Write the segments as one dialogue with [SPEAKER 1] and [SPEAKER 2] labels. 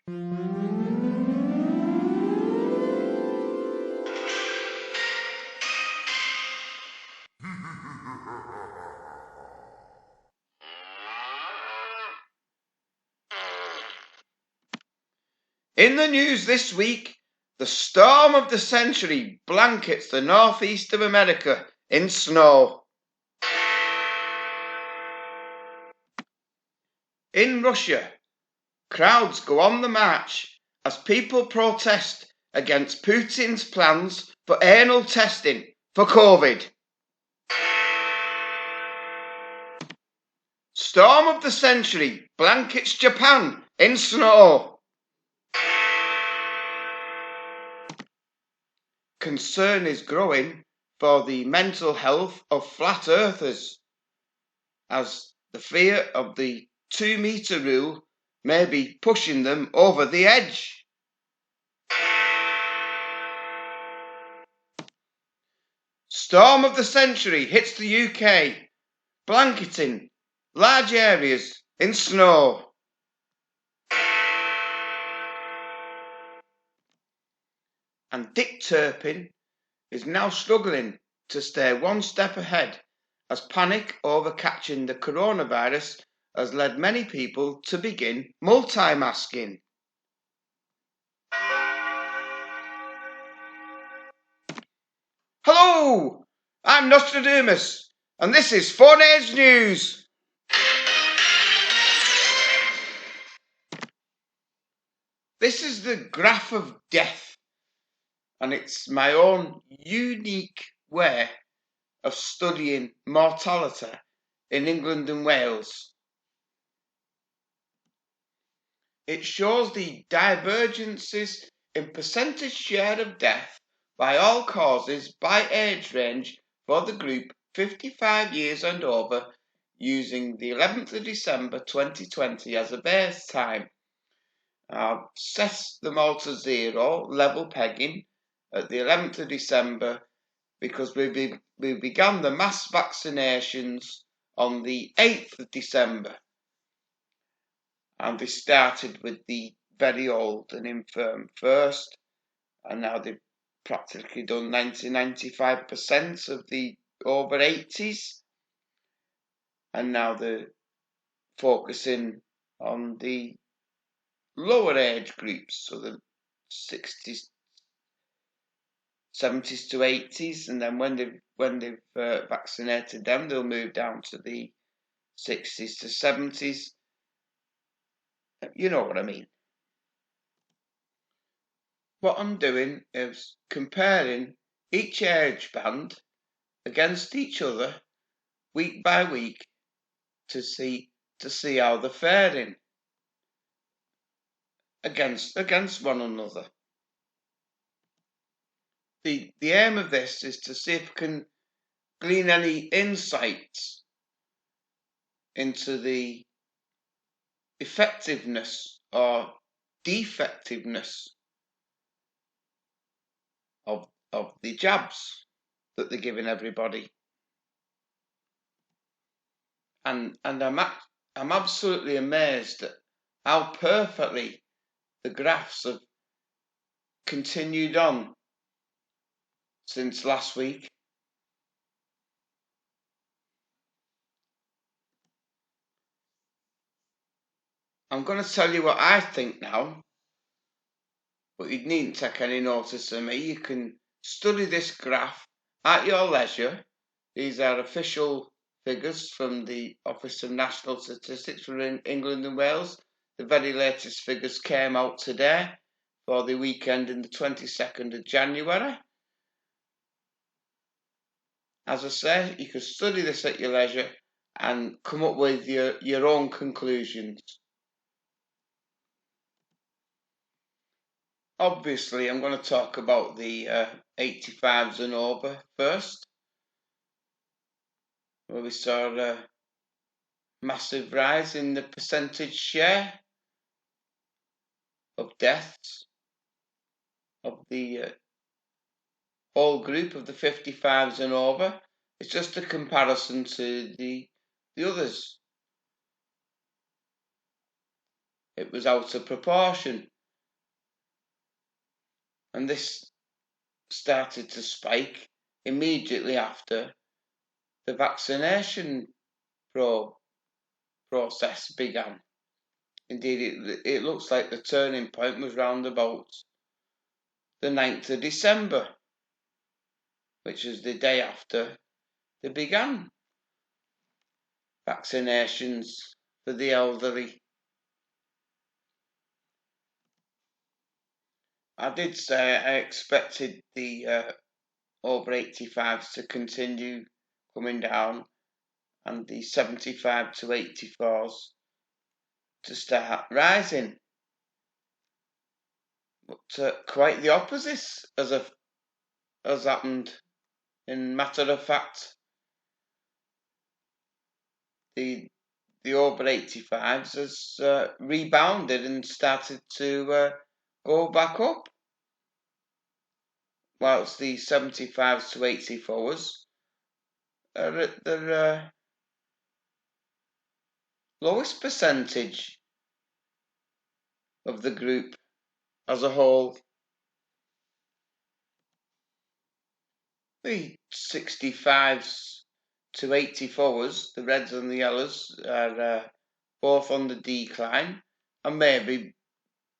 [SPEAKER 1] In the news this week, the storm of the century blankets the northeast of America in snow. In Russia, crowds go on the march as people protest against Putin's plans for anal testing for COVID. Storm of the century blankets Japan in snow. Concern is growing for the mental health of flat earthers, as the fear of the 2-metre rule may be pushing them over the edge. Storm of the century hits the UK, blanketing large areas in snow. And Dick Turpin is now struggling to stay one step ahead, as panic over catching the coronavirus has led many people to begin multimasking. Hello, I'm Nostradamus, and this is 4Days News. This is the graph of death, and it's my own unique way of studying mortality in England and Wales. It shows the divergences in percentage share of death by all causes by age range for the group 55 years and over, using the 11th of December 2020 as a base time. I've set them all to 0, level pegging, at the 11th of December because we began the mass vaccinations on the 8th of December. And they started with the very old and infirm first, and now they've practically done 95% of the over 80s, and now they're focusing on the lower age groups, so the 60s, 70s to 80s, and then when they've vaccinated them, they'll move down to the 60s to 70s. You know what I mean. What I'm doing is comparing each age band against each other week by week to see how they're faring against one another. The aim of this is to see if we can glean any insights into the effectiveness or defectiveness of the jabs that they're giving everybody. And I'm absolutely amazed at how perfectly the graphs have continued on since last week. I'm going to tell you what I think now, but you needn't take any notice of me. You can study this graph at your leisure. These are official figures from the Office of National Statistics for England and Wales. The very latest figures came out today for the weekend in the 22nd of January. As I say, you can study this at your leisure and come up with your own conclusions. Obviously, I'm going to talk about the 85s and over first, where we saw a massive rise in the percentage share of deaths of the whole group of the 55s and over. It's just a comparison to the others. It was out of proportion. and this started to spike immediately after the vaccination process began. Indeed, it looks like the turning point was round about the 9th of December, which is the day after they began vaccinations for the elderly. I did say I expected the over 85s to continue coming down and the 75 to 84s to start rising. But quite the opposite has happened. In matter of fact, the over 85s has rebounded and started to go back up, whilst the 75s to 84s are at their lowest percentage of the group as a whole. The 65s to 84s, the reds and the yellows, are both on the decline, and maybe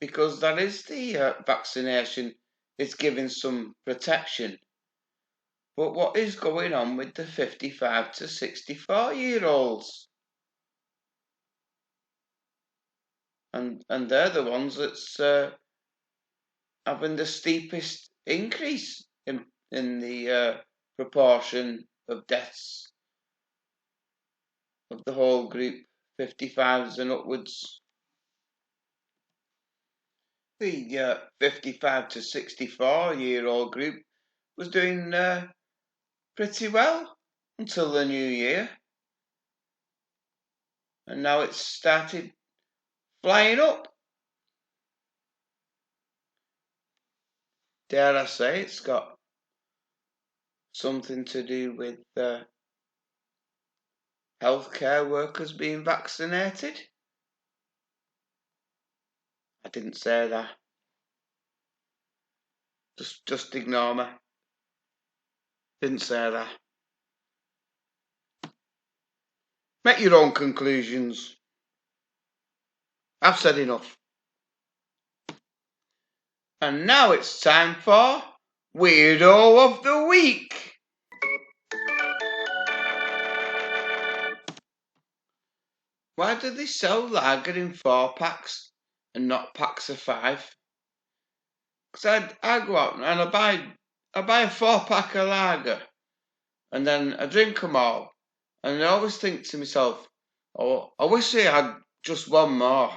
[SPEAKER 1] because that is the vaccination is giving some protection. But what is going on with the 55 to 64-year-olds? And they're the ones that's having the steepest increase in the proportion of deaths of the whole group, 55s and upwards. The 55 to 64-year-old group was doing pretty well until the new year, and now it's started flying up. Dare I say it's got something to do with healthcare workers being vaccinated? I didn't say that. Just ignore me. Didn't say that. Make your own conclusions. I've said enough. And now it's time for Weirdo of the Week. Why do they sell lager in 4-packs and not packs of 5? Because I go out and I buy a 4-pack of lager, and then I drink them all, and I always think to myself, oh, I wish I had just one more.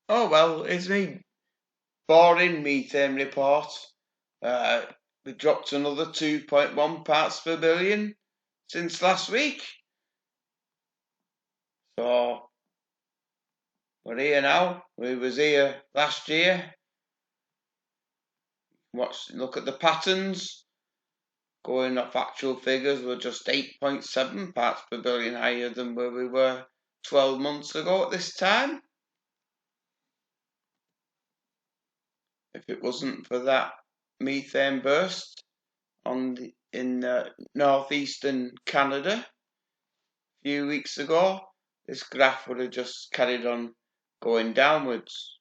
[SPEAKER 1] Oh well, it's me boring methane report. We dropped another 2.1 parts per billion since last week. So we're here now. We was here last year. Look at the patterns. Going off actual figures, we're just 8.7 parts per billion higher than where we were 12 months ago at this time. If it wasn't for that methane burst in northeastern Canada a few weeks ago, this graph would have just carried on going downwards.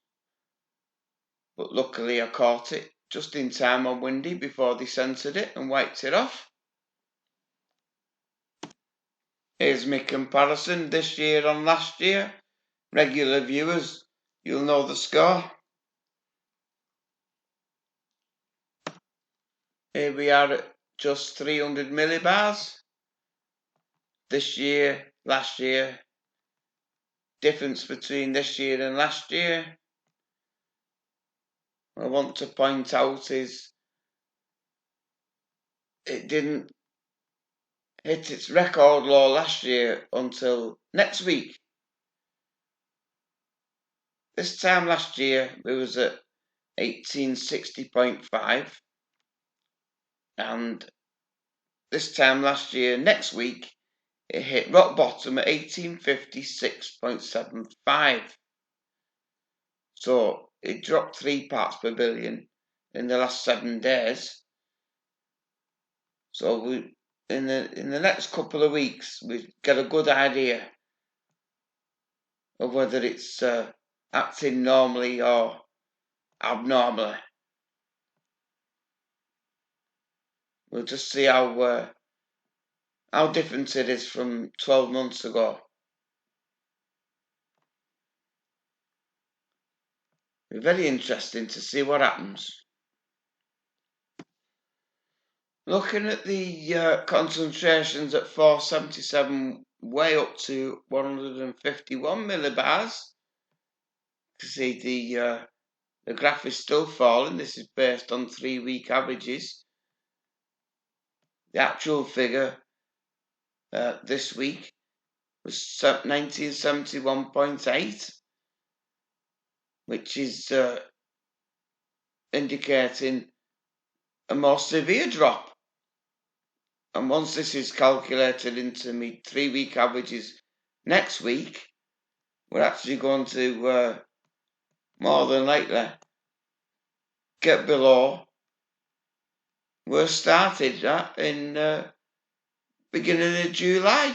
[SPEAKER 1] But luckily I caught it just in time on Windy before they censored it and wiped it off. Here's my comparison this year on last year. Regular viewers, you'll know the score. Here we are at just 300 millibars. This year, last year, difference between this year and last year, I want to point out is it didn't hit its record low last year until next week. This time last year we was at 1860.5, and this time last year, next week, it hit rock bottom at 1856.75. So it dropped 3 parts per billion in the last 7 days. So in the next couple of weeks, we get a good idea of whether it's acting normally or abnormally. We'll just see how different it is from 12 months ago. It'll be very interesting to see what happens. Looking at the concentrations at 477, way up to 151 millibars. You see the graph is still falling. This is based on 3-week averages. The actual figure this week was 1971.8, which is indicating a more severe drop. And once this is calculated into me 3-week averages next week, we're actually going to more than likely get below where started at in beginning of July.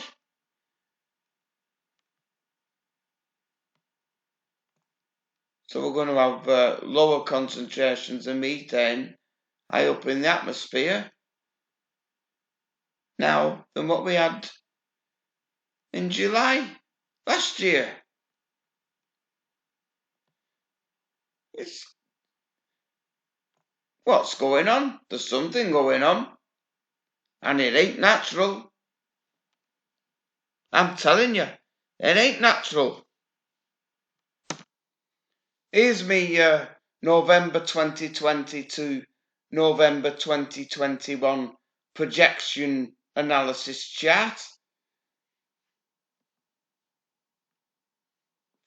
[SPEAKER 1] So we're going to have lower concentrations of methane high up in the atmosphere now than what we had in July last year. What's going on? There's something going on, and it ain't natural. I'm telling you, it ain't natural. Here's me November 2020 to November 2021 projection analysis chart.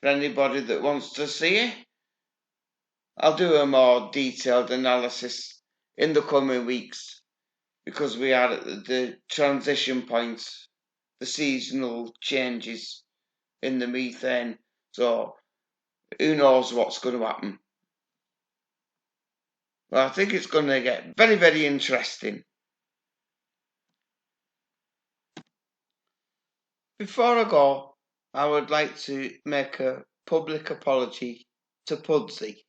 [SPEAKER 1] For anybody that wants to see it, I'll do a more detailed analysis in the coming weeks because we are at the transition points, the seasonal changes in the methane. So who knows what's going to happen. Well, I think it's going to get very, very interesting. Before I go, I would like to make a public apology to Pudsey.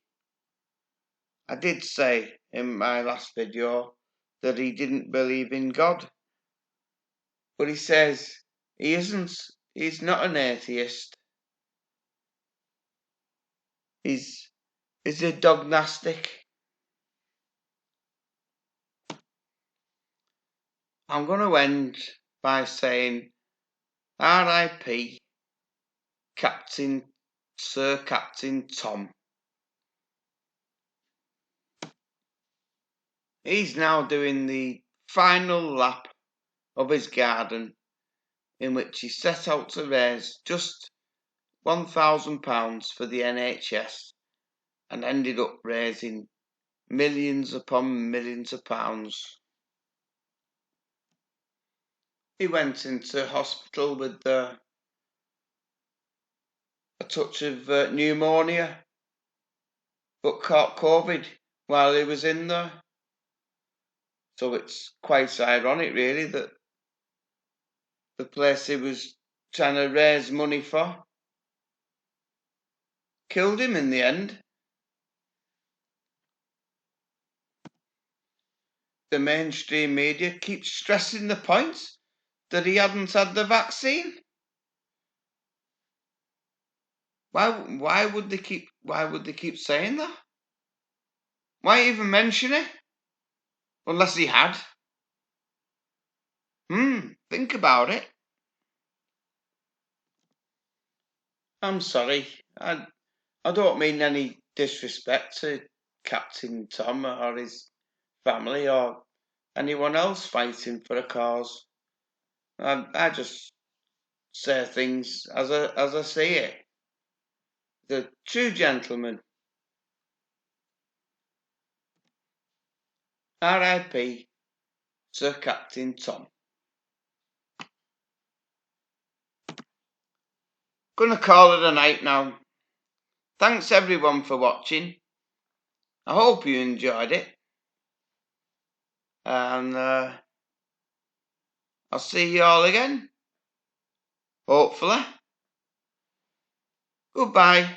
[SPEAKER 1] I did say in my last video that he didn't believe in God, but he says he isn't. He's not an atheist. He's a dognostic. I'm going to end by saying R.I.P. Sir Captain Tom. He's now doing the final lap of his garden, in which he set out to raise just £1,000 for the NHS and ended up raising millions upon millions of pounds. He went into hospital with a touch of pneumonia, but caught COVID while he was in there. So it's quite ironic, really, that the place he was trying to raise money for killed him in the end. The mainstream media keeps stressing the point that he hadn't had the vaccine. Why would they keep saying that? Why even mention it? Unless he had. Think about it. I'm sorry. I don't mean any disrespect to Captain Tom or his family or anyone else fighting for a cause. I just say things as I see it. The true gentleman. R.I.P. Sir Captain Tom. Gonna call it a night now. Thanks everyone for watching. I hope you enjoyed it. And I'll see you all again. Hopefully. Goodbye.